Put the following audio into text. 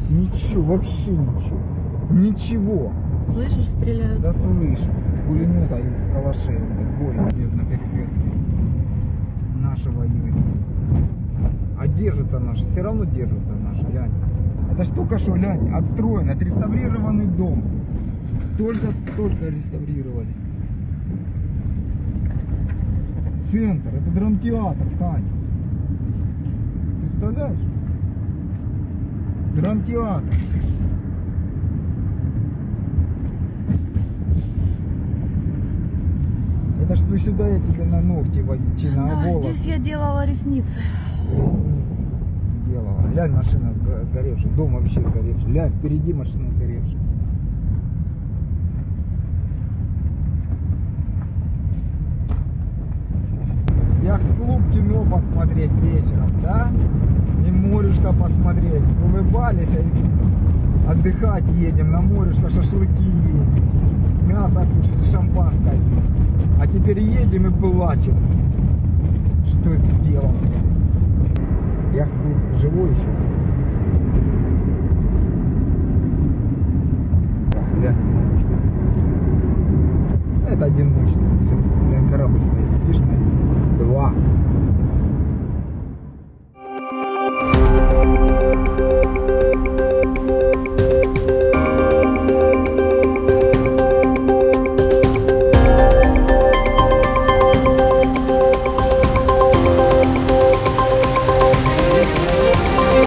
Ничего, вообще ничего. Ничего. Слышишь, стреляют? Да слышу. С пулемета и с калашей. Бой идет на перекрестке. Наши воюют. А держатся наши. Все равно держатся наши. Глянь. Это ж только что, глянь, отстроен, отреставрированный дом. Только реставрировали. Центр. Это драмтеатр, Тань. Представляешь? Драмтеатр. Это что сюда я тебе на ногти возить, на волосы. Здесь я делала ресницы. Ресницы сделала. Глянь, машина сгоревшая. Дом вообще сгоревший. Глянь, впереди машина сгоревшая. Яхт-клуб, кино посмотреть вечером, да? И морюшко посмотреть. Улыбались, а отдыхать едем, на морюшко шашлыки ездить. Мясо кушать, шампанское пить. А теперь едем и плачем.